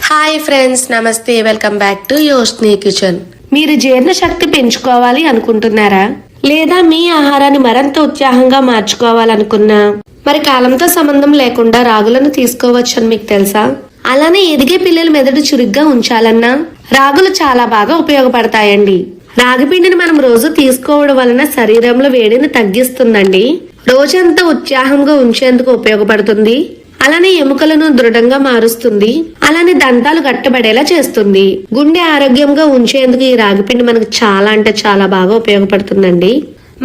Hi friends, నమస్తే. Welcome back to Yoshni kitchen. మీరు జీర్ణ శక్తి పెంచుకోవాలి అనుకుంటున్నారా? లేదా మీ ఆహారాన్ని మరింత ఉత్సాహంగా మార్చుకోవాలనుకున్నా మరి కాలంతో సంబంధం లేకుండా రాగులను తీసుకోవచ్చని మీకు తెలుసా? అలానే ఎదిగే పిల్లల మెదడు చురుగ్గా ఉంచాలన్నా రాగులు చాలా బాగా ఉపయోగపడతాయండి. రాగి పిండిని మనం రోజు తీసుకోవడం వలన శరీరంలో వేడిని తగ్గిస్తుందండి. రోజంతా ఉత్సాహంగా ఉంచేందుకు ఉపయోగపడుతుంది. అలానే ఎముకలను దృఢంగా మారుస్తుంది. అలానే దంతాలు గట్టబడేలా చేస్తుంది. గుండె ఆరోగ్యంగా ఉంచేందుకు ఈ రాగిపిండి మనకు చాలా అంటే చాలా బాగా ఉపయోగపడుతుందండి.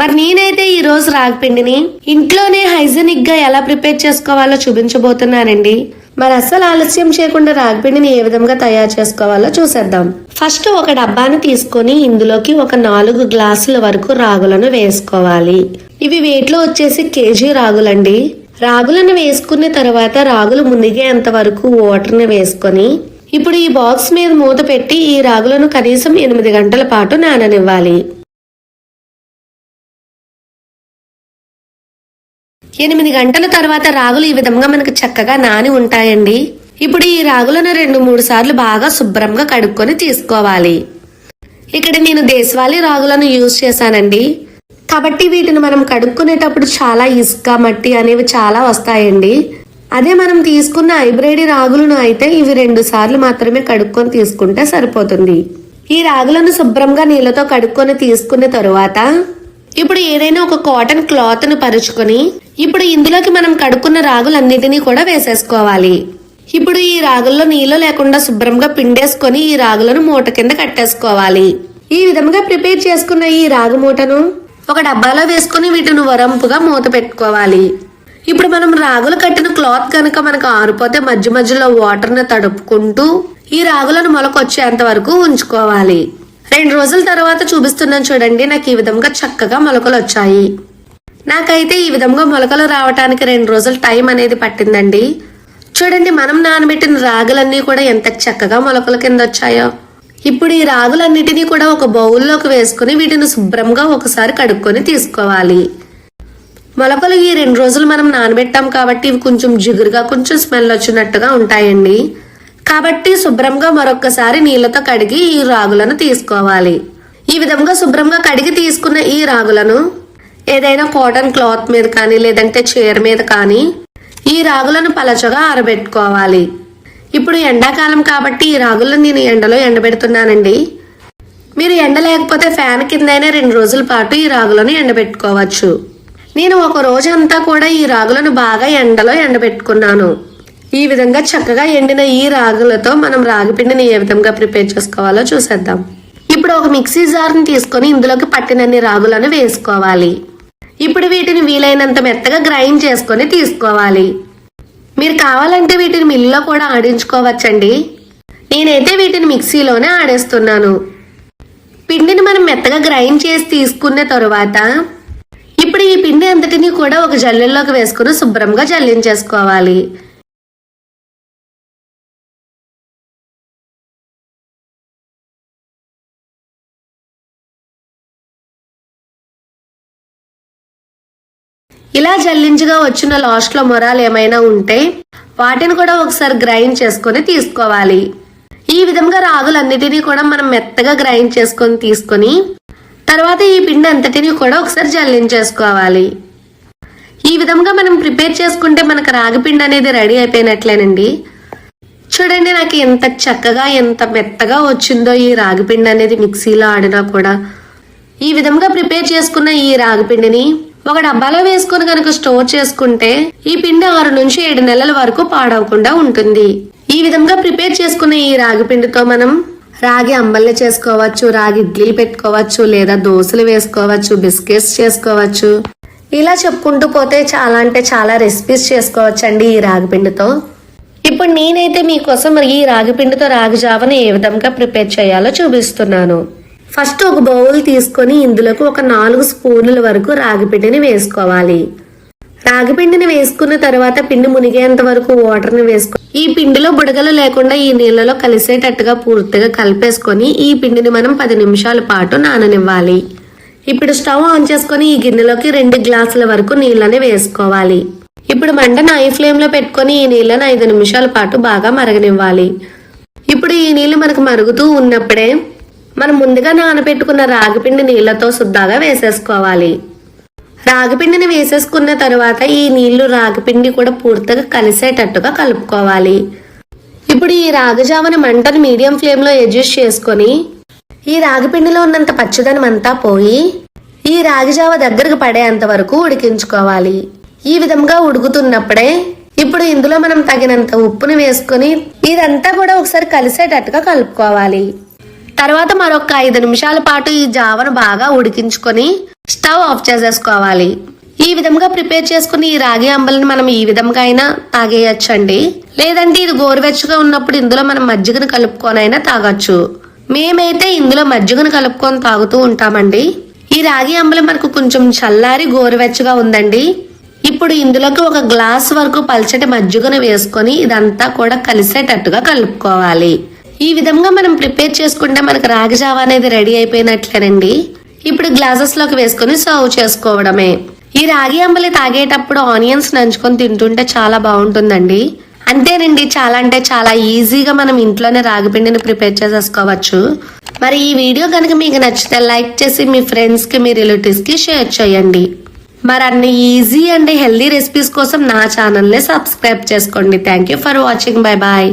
మరి నేనైతే ఈ రోజు రాగిపిండిని ఇంట్లోనే హైజెనిక్ గా ఎలా ప్రిపేర్ చేసుకోవాలో చూపించబోతున్నానండి. మరి అస్సలు ఆలస్యం చేయకుండా రాగిపిండిని ఏ విధంగా తయారు చేసుకోవాలో చూసేద్దాం. ఫస్ట్ ఒక డబ్బాను తీసుకొని ఇందులోకి ఒక 4 గ్లాసుల వరకు రాగులను వేసుకోవాలి. ఇవి వెయిట్లో వచ్చేసి కేజీ రాగులండి. రాగులను వేసుకున్న తర్వాత రాగులు మునిగేంత వరకు వాటర్ని వేసుకొని ఇప్పుడు ఈ బాక్స్ మీద మూత పెట్టి ఈ రాగులను కనీసం 8 గంటల పాటు నాననివ్వాలి. 8 గంటల తర్వాత రాగులు ఈ విధంగా మనకు చక్కగా నాని ఉంటాయండి. ఇప్పుడు ఈ రాగులను 2-3 సార్లు బాగా శుభ్రంగా కడుక్కొని తీసుకోవాలి. ఇక్కడ నేను దేశవాళీ రాగులను యూజ్ చేశానండి. కాబట్టి వీటిని మనం కడుక్కునేటప్పుడు చాలా ఇసుక, మట్టి అనేవి చాలా వస్తాయండి. అదే మనం తీసుకున్న హైబ్రిడ్ రాగులను అయితే ఇవి 2 సార్లు మాత్రమే కడుక్కొని తీసుకుంటే సరిపోతుంది. ఈ రాగులను శుభ్రంగా నీళ్ళతో కడుక్కొని తీసుకున్న తరువాత ఇప్పుడు ఏదైనా ఒక కాటన్ క్లాత్ ను పరుచుకొని ఇప్పుడు ఇందులోకి మనం కడుక్కున్న రాగులన్నిటినీ కూడా వేసేసుకోవాలి. ఇప్పుడు ఈ రాగుల్లో నీళ్లు లేకుండా శుభ్రంగా పిండేసుకొని ఈ రాగులను మూట కింద కట్టేసుకోవాలి. ఈ విధంగా ప్రిపేర్ చేసుకున్న ఈ రాగు మూటను ఒక డబ్బాలో వేసుకుని వీటిని వరంపుగా మూత పెట్టుకోవాలి. ఇప్పుడు మనం రాగులు కట్టిన క్లాత్ కనుక మనకు ఆరిపోతే మధ్య మధ్యలో వాటర్ ని తడుపుకుంటూ ఈ రాగులను మొలకొచ్చేంత వరకు ఉంచుకోవాలి. 2 రోజుల తర్వాత చూపిస్తున్నాను చూడండి. నాకు ఈ విధంగా చక్కగా మొలకలు వచ్చాయి. నాకైతే ఈ విధంగా మొలకలు రావటానికి 2 రోజుల టైం అనేది పట్టిందండి. చూడండి, మనం నానబెట్టిన రాగులన్నీ కూడా ఎంత చక్కగా మొలకల కింద వచ్చాయో. ఇప్పుడు ఈ రాగులన్నిటినీ కూడా ఒక బౌల్లోకి వేసుకుని వీటిని శుభ్రంగా ఒకసారి కడుక్కొని తీసుకోవాలి. మొలకలు ఈ 2 రోజులు మనం నానబెట్టాం కాబట్టి ఇవి కొంచెం జిగురుగా కొంచెం స్మెల్ వచ్చినట్టుగా ఉంటాయండి. కాబట్టి శుభ్రంగా మరొకసారి నీళ్లతో కడిగి ఈ రాగులను తీసుకోవాలి. ఈ విధంగా శుభ్రంగా కడిగి తీసుకున్న ఈ రాగులను ఏదైనా కాటన్ క్లాత్ మీద కానీ లేదంటే చైర్ మీద కానీ ఈ రాగులను పలచగా ఆరబెట్టుకోవాలి. ఇప్పుడు ఎండాకాలం కాబట్టి ఈ రాగులను నేను ఎండలో ఎండబెడుతున్నానండి. మీరు ఎండ లేకపోతే ఫ్యాన్ కిందైనా 2 రోజుల పాటు ఈ రాగులను ఎండబెట్టుకోవచ్చు. నేను ఒక రోజంతా కూడా ఈ రాగులను బాగా ఎండలో ఎండబెట్టుకున్నాను. ఈ విధంగా చక్కగా ఎండిన ఈ రాగులతో మనం రాగి పిండిని ఏ విధంగా ప్రిపేర్ చేసుకోవాలో చూసేద్దాం. ఇప్పుడు ఒక మిక్సీ జార్ని తీసుకొని ఇందులోకి పట్టినన్ని రాగులను వేసుకోవాలి. ఇప్పుడు వీటిని వీలైనంత మెత్తగా గ్రైండ్ చేసుకొని తీసుకోవాలి. మీరు కావాలంటే వీటిని మిల్లులో కూడా ఆడించుకోవచ్చండి. నేనైతే వీటిని మిక్సీలోనే ఆడేస్తున్నాను. పిండిని మనం మెత్తగా గ్రైండ్ చేసి తీసుకున్న తరువాత ఇప్పుడు ఈ పిండి అంతటిని కూడా ఒక జల్లెల్లోకి వేసుకుని శుభ్రంగా జల్లించేసుకోవాలి. ఇలా జల్లించగా వచ్చిన లాస్ట్ లో మొరాలు ఏమైనా ఉంటే వాటిని కూడా ఒకసారి గ్రైండ్ చేసుకొని తీసుకోవాలి. ఈ విధంగా రాగులన్నిటినీ కూడా మనం మెత్తగా గ్రైండ్ చేసుకొని తీసుకొని తర్వాత ఈ పిండి అంతటిని కూడా ఒకసారి జల్లించేసుకోవాలి. ఈ విధంగా మనం ప్రిపేర్ చేసుకుంటే మనకు రాగి పిండి అనేది రెడీ అయిపోయినట్లేనండి. చూడండి, నాకు ఎంత చక్కగా ఎంత మెత్తగా వచ్చిందో ఈ రాగి పిండి అనేది మిక్సీలో ఆడినా కూడా. ఈ విధంగా ప్రిపేర్ చేసుకున్న ఈ రాగి పిండిని ఒక డబ్బాలో వేసుకుని కనుక స్టోర్ చేసుకుంటే ఈ పిండి 6 నుంచి 7 నెలల వరకు పాడవకుండా ఉంటుంది. ఈ విధంగా ప్రిపేర్ చేసుకున్న ఈ రాగి పిండితో మనం రాగి అంబల్ని చేసుకోవచ్చు, రాగి ఇడ్లీలు పెట్టుకోవచ్చు, లేదా దోశలు వేసుకోవచ్చు, బిస్కెట్స్ చేసుకోవచ్చు. ఇలా చెప్పుకుంటూ పోతే చాలా అంటే చాలా రెసిపీస్ చేసుకోవచ్చు అండి ఈ రాగి పిండితో. ఇప్పుడు నేనైతే మీకోసం ఈ రాగి పిండితో రాగి జావని ఏ విధంగా ప్రిపేర్ చేయాలో చూపిస్తున్నాను. ఫస్ట్ ఒక బౌల్ తీసుకొని ఇందులోకి ఒక 4 స్పూన్ల వరకు రాగి పిండిని వేసుకోవాలి. రాగి పిండిని వేసుకున్న తర్వాత పిండి మునిగేంత వరకు వాటర్ని వేసుకొని ఈ పిండిలో బుడగలు లేకుండా ఈ నీళ్ళలో కలిసేటట్టుగా పూర్తిగా కలిపేసుకొని ఈ పిండిని మనం 10 నిమిషాల పాటు నాననివ్వాలి. ఇప్పుడు స్టవ్ ఆన్ చేసుకొని ఈ గిన్నెలోకి 2 గ్లాసుల వరకు నీళ్ళని వేసుకోవాలి. ఇప్పుడు మంటను హై ఫ్లేమ్ లో పెట్టుకొని ఈ నీళ్ళను 5 నిమిషాల పాటు బాగా మరగనివ్వాలి. ఇప్పుడు ఈ నీళ్లు మనకు మరుగుతూ ఉన్నప్పుడే మనం ముందుగా నానబెట్టుకున్న రాగిపిండి నీళ్లతో శుద్ధగా వేసేసుకోవాలి. రాగిపిండిని వేసేసుకున్న తర్వాత ఈ నీళ్లు రాగిపిండి కూడా పూర్తిగా కలిసేటట్టుగా కలుపుకోవాలి. ఇప్పుడు ఈ రాగిజావని మంటను మీడియం ఫ్లేమ్ లో అడ్జస్ట్ చేసుకొని ఈ రాగిపిండిలో ఉన్నంత పచ్చదనం అంతా పోయి ఈ రాగిజావ దగ్గరకు పడేంత వరకు ఉడికించుకోవాలి. ఈ విధంగా ఉడుకుతున్నప్పుడే ఇప్పుడు ఇందులో మనం తగినంత ఉప్పుని వేసుకొని ఇదంతా కూడా ఒకసారి కలిసేటట్టుగా కలుపుకోవాలి. తర్వాత మరొక 5 నిమిషాల పాటు ఈ జావను బాగా ఉడికించుకొని స్టవ్ ఆఫ్ చేసేసుకోవాలి. ఈ విధంగా ప్రిపేర్ చేసుకుని ఈ రాగి అంబలిని మనం ఈ విధంగా అయినా తాగేయచ్చండి. లేదంటే ఇది గోరువెచ్చగా ఉన్నప్పుడు ఇందులో మనం మజ్జిగను కలుపుకొనైనా తాగొచ్చు. మేమైతే ఇందులో మజ్జిగను కలుపుకొని తాగుతూ ఉంటామండి. ఈ రాగి అంబలి మనకు కొంచెం చల్లారి గోరువెచ్చగా ఉందండి. ఇప్పుడు ఇందులోకి 1 గ్లాస్ వరకు పల్చటి మజ్జిగను వేసుకొని ఇదంతా కూడా కలిసేటట్టుగా కలుపుకోవాలి. ఈ విధంగా మనం ప్రిపేర్ చేసుకుంటే మనకు రాగి జావ అనేది రెడీ అయిపోయినట్లేనండి. ఇప్పుడు గ్లాసెస్ లోకి వేసుకొని సర్వ్ చేసుకోవడమే. ఈ రాగి అంబలి తాగేటప్పుడు ఆనియన్స్ నంచుకొని తింటుంటే చాలా బాగుంటుందండి. అంతేనండి, చాలా అంటే చాలా ఈజీగా మనం ఇంట్లోనే రాగి పిండిని ప్రిపేర్ చేసేసుకోవచ్చు. మరి ఈ వీడియో కనుక మీకు నచ్చితే లైక్ చేసి మీ ఫ్రెండ్స్ కి, మీ రిలేటివ్స్ కి షేర్ చేయండి. మరి అన్ని ఈజీ అండ్ హెల్దీ రెసిపీస్ కోసం నా ఛానల్ ని సబ్స్క్రైబ్ చేసుకోండి. Thank you for watching. Bye bye.